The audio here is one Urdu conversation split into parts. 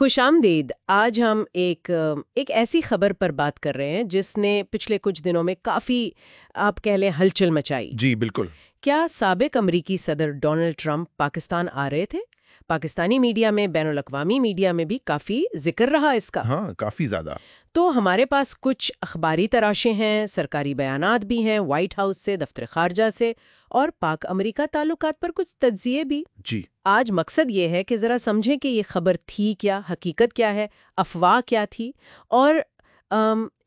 خوش آمدید۔ آج ہم ایک ایسی خبر پر بات کر رہے ہیں جس نے پچھلے کچھ دنوں میں کافی آپ کہہ لیں ہلچل مچائی۔ جی بالکل۔ کیا سابق امریکی صدر ڈونلڈ ٹرمپ پاکستان آ رہے تھے؟ پاکستانی میڈیا میں، بین الاقوامی میڈیا میں بھی کافی ذکر رہا اس کا۔ ہاں کافی زیادہ۔ تو ہمارے پاس کچھ اخباری تراشیں ہیں، سرکاری بیانات بھی ہیں، وائٹ ہاؤس سے، دفتر خارجہ سے، اور پاک امریکہ تعلقات پر کچھ تجزیے بھی۔ جی آج مقصد یہ ہے کہ ذرا سمجھیں کہ یہ خبر تھی کیا، حقیقت کیا ہے، افواہ کیا تھی، اور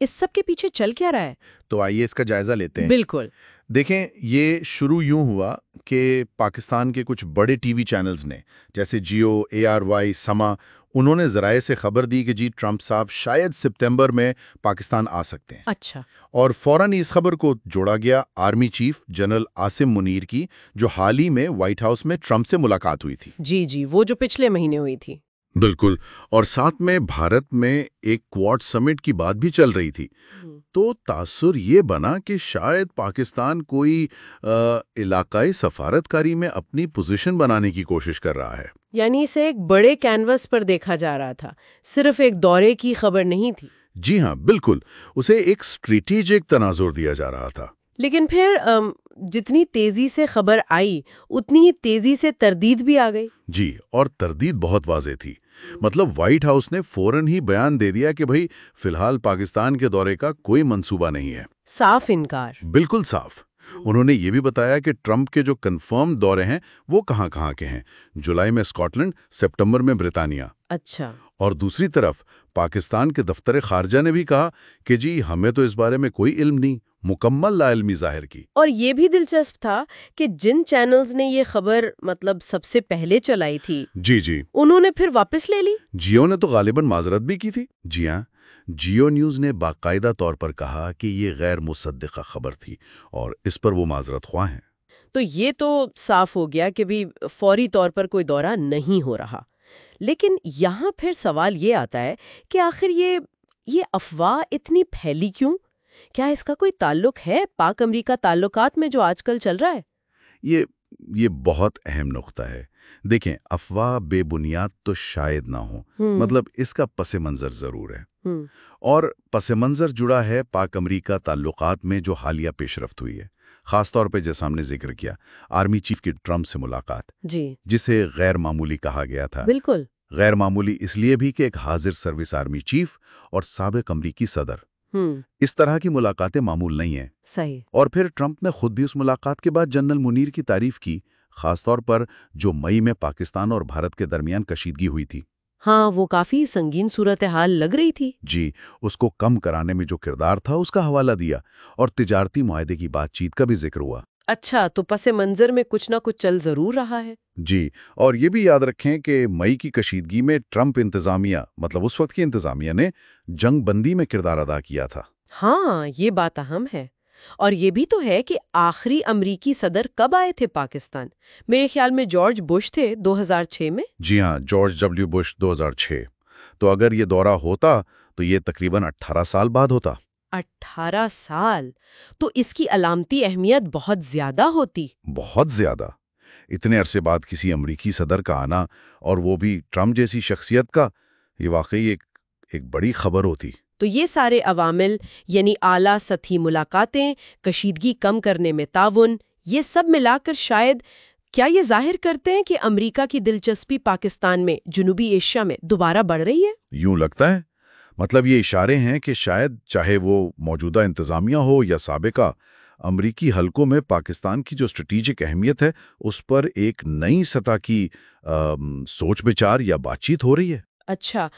اس سب کے پیچھے چل کیا رہا ہے۔ تو آئیے اس کا جائزہ لیتے ہیں۔ بالکل۔ دیکھیں، یہ شروع یوں ہوا کہ پاکستان کے کچھ بڑے ٹی وی چینلز نے، جیسے جیو، ARY، سما، انہوں نے ذرائع سے خبر دی کہ جی ٹرمپ صاحب شاید ستمبر میں پاکستان آ سکتے ہیں۔ اچھا۔ اور فوراً اس خبر کو جوڑا گیا army chief general Asim Munir کی، جو حال ہی میں وائٹ ہاؤس میں ٹرمپ سے ملاقات ہوئی تھی۔ جی وہ جو پچھلے مہینے ہوئی تھی۔ بالکل، اور ساتھ میں بھارت میں ایک کواد سمٹ کی بات بھی چل رہی تھی۔ تو تاثر یہ بنا کہ شاید پاکستان کوئی علاقائی سفارتکاری میں اپنی پوزیشن بنانے کی کوشش کر رہا ہے۔ یعنی اسے ایک بڑے کینوس پر دیکھا جا رہا تھا، صرف ایک دورے کی خبر نہیں تھی۔ جی ہاں بالکل، اسے ایک اسٹریٹجک تناظر دیا جا رہا تھا۔ لیکن پھر جتنی تیزی سے خبر آئی اتنی ہی تیزی سے تردید بھی آ گئی۔ جی، اور تردید بہت واضح تھی۔ مطلب وائٹ ہاؤس نے فوراً ہی بیان دے دیا کہ بھئی فی الحال پاکستان کے دورے کا کوئی منصوبہ نہیں ہے۔ صاف انکار۔ بالکل صاف۔ انہوں نے یہ بھی بتایا کہ ٹرمپ کے جو کنفرم دورے ہیں وہ کہاں کہاں کے ہیں۔ جولائی میں اسکاٹ لینڈ، سپٹمبر میں برطانیہ۔ اچھا۔ اور دوسری طرف پاکستان کے دفتر خارجہ نے بھی کہا کہ جی ہمیں تو اس بارے میں کوئی علم نہیں، مکمل لا علمی ظاہر کی۔ اور یہ بھی دلچسپ تھا کہ جن چینلز نے یہ خبر سب سے پہلے چلائی تھی، جی انہوں نے پھر واپس لے لی۔ جیو نے تو غالباً معذرت بھی کی تھی۔ جی ہاں، جیو نیوز نے باقاعدہ طور پر کہا کہ یہ غیر مصدقہ خبر تھی اور اس پر وہ معذرت خواہ ہیں۔ تو یہ تو صاف ہو گیا کہ بھی فوری طور پر کوئی دورہ نہیں ہو رہا۔ لیکن یہاں پھر سوال یہ آتا ہے کہ آخر یہ افواہ اتنی پھیلی کیوں؟ کیا اس کا کوئی تعلق ہے پاک امریکہ تعلقات میں جو آج کل چل رہا ہے؟ یہ بہت اہم نقطہ ہے۔ دیکھیں، افواہ بے بنیاد تو شاید نہ ہو، مطلب اس کا پس منظر ضرور ہے، اور پس منظر جڑا ہے پاک امریکہ تعلقات میں جو حالیہ پیش رفت ہوئی ہے، خاص طور پہ جیسا ہم نے ذکر کیا آرمی چیف کی ٹرمپ سے ملاقات، جسے غیر معمولی کہا گیا تھا۔ بالکل غیر معمولی اس لیے بھی کہ ایک حاضر سروس آرمی چیف اور سابق امریکی صدر، اس طرح کی ملاقاتیں معمول نہیں ہیں۔ صحیح۔ اور پھر ٹرمپ نے خود بھی اس ملاقات کے بعد جنرل منیر کی تعریف کی، خاص طور پر جو مئی میں پاکستان اور بھارت کے درمیان کشیدگی ہوئی تھی۔ ہاں، وہ کافی سنگین صورتحال لگ رہی تھی۔ جی، اس کو کم کرانے میں جو کردار تھا اس کا حوالہ دیا، اور تجارتی معاہدے کی بات چیت کا بھی ذکر ہوا۔ اچھا، تو پس منظر میں کچھ نہ کچھ چل ضرور رہا ہے۔ جی، اور یہ بھی یاد رکھیں کہ مئی کی کشیدگی میں ٹرمپ انتظامیہ، مطلب اس وقت کی انتظامیہ نے جنگ بندی میں کردار ادا کیا تھا۔ ہاں، یہ بات اہم ہے۔ اور یہ بھی تو ہے کہ آخری امریکی صدر کب آئے تھے پاکستان؟ میرے خیال میں جارج بش تھے 2006 میں۔ جی ہاں، جارج ڈبلیو بش 2006۔ تو اگر یہ دورہ ہوتا تو یہ تقریباً 18 سال بعد ہوتا۔ 18 سال! تو اس کی علامتی اہمیت بہت زیادہ ہوتی۔ بہت زیادہ۔ اتنے عرصے بعد کسی امریکی صدر کا آنا، اور وہ بھی ٹرمپ جیسی شخصیت کا، یہ واقعی ایک بڑی خبر ہوتی۔ تو یہ سارے عوامل، یعنی اعلیٰ سطحی ملاقاتیں، کشیدگی کم کرنے میں تعاون، یہ سب ملا کر شاید کیا یہ ظاہر کرتے ہیں کہ امریکہ کی دلچسپی پاکستان میں، جنوبی ایشیا میں دوبارہ بڑھ رہی ہے؟ یوں لگتا ہے۔ مطلب یہ اشارے ہیں کہ شاید چاہے وہ موجودہ انتظامیہ ہو یا سابقہ، امریکی حلقوں میں پاکستان کی جو اسٹریٹجک اہمیت ہے اس پر ایک نئی سطح کی سوچ بچار یا بات چیت ہو رہی ہے۔ اچھا،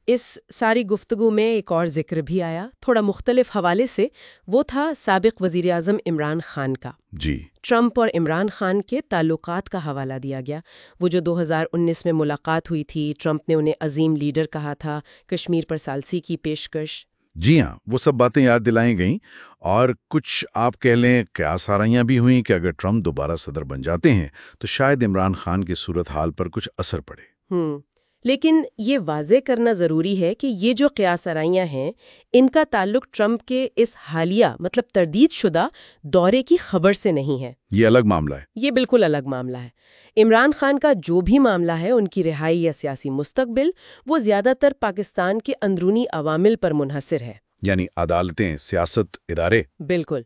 اس ساری گفتگو میں ایک اور ذکر بھی آیا، تھوڑا مختلف حوالے سے، وہ تھا سابق وزیر اعظم عمران خان کا۔ جی، ٹرمپ اور عمران خان کے تعلقات کا حوالہ دیا گیا۔ وہ جو 2019 میں ملاقات ہوئی تھی، ٹرمپ نے انہیں عظیم لیڈر کہا تھا، کشمیر پر ثالثی کی پیشکش۔ جی ہاں، وہ سب باتیں یاد دلائیں گئیں، اور کچھ آپ کہہ لیں قیاس آرائیاں بھی ہوئیں کہ اگر ٹرمپ دوبارہ صدر بن جاتے ہیں تو شاید عمران خان کی صورتحال پر کچھ اثر پڑے۔ لیکن یہ واضح کرنا ضروری ہے کہ یہ جو قیاس آرائیاں ہیں ان کا تعلق ٹرمپ کے اس حالیہ مطلب تردید شدہ دورے کی خبر سے نہیں ہے۔ یہ الگ معاملہ ہے۔ یہ بالکل الگ معاملہ ہے۔ عمران خان کا جو بھی معاملہ ہے، ان کی رہائی یا سیاسی مستقبل، وہ زیادہ تر پاکستان کے اندرونی عوامل پر منحصر ہے، یعنی عدالتیں، سیاست، ادارے۔ بالکل۔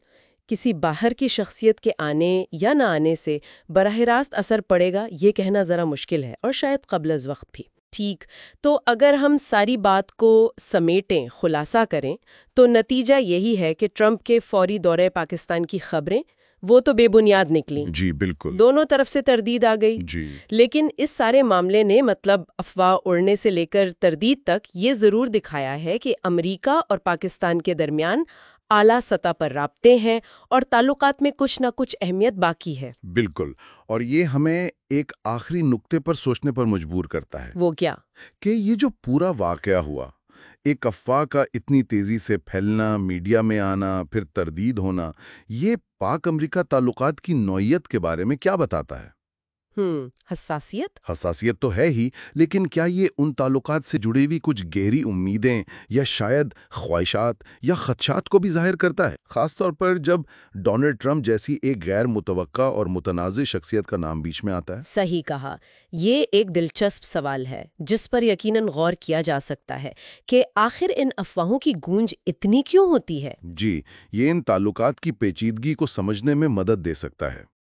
کسی باہر کی شخصیت کے آنے یا نہ آنے سے براہ راست اثر پڑے گا یہ کہنا ذرا مشکل ہے، اور شاید قبل از وقت بھی۔ ٹھیک، تو اگر ہم ساری بات کو سمیٹیں، خلاصہ کریں، تو نتیجہ یہی ہے کہ ٹرمپ کے فوری دورے پاکستان کی خبریں وہ تو بے بنیاد نکلیں۔ جی بالکل، دونوں طرف سے تردید آ گئی۔ جی لیکن اس سارے معاملے نے مطلب افواہ اڑنے سے لے کر تردید تک یہ ضرور دکھایا ہے کہ امریکہ اور پاکستان کے درمیان اعلیٰ سطح پر رابطے ہیں اور تعلقات میں کچھ نہ کچھ اہمیت باقی ہے۔ بالکل، اور یہ ہمیں ایک آخری نقطے پر سوچنے پر مجبور کرتا ہے۔ وہ کیا؟ کہ یہ جو پورا واقعہ ہوا، ایک افواہ کا اتنی تیزی سے پھیلنا، میڈیا میں آنا، پھر تردید ہونا، یہ پاک امریکہ تعلقات کی نوعیت کے بارے میں کیا بتاتا ہے؟ حساسیت تو ہے ہی، لیکن کیا یہ ان تعلقات سے جڑی ہوئی کچھ گہری امیدیں یا شاید خواہشات یا خدشات کو بھی ظاہر کرتا ہے، خاص طور پر جب ڈونلڈ ٹرمپ جیسی ایک غیر متوقع اور متنازع شخصیت کا نام بیچ میں آتا ہے؟ صحیح کہا۔ یہ ایک دلچسپ سوال ہے جس پر یقیناً غور کیا جا سکتا ہے کہ آخر ان افواہوں کی گونج اتنی کیوں ہوتی ہے؟ جی، یہ ان تعلقات کی پیچیدگی کو سمجھنے میں مدد دے سکتا ہے۔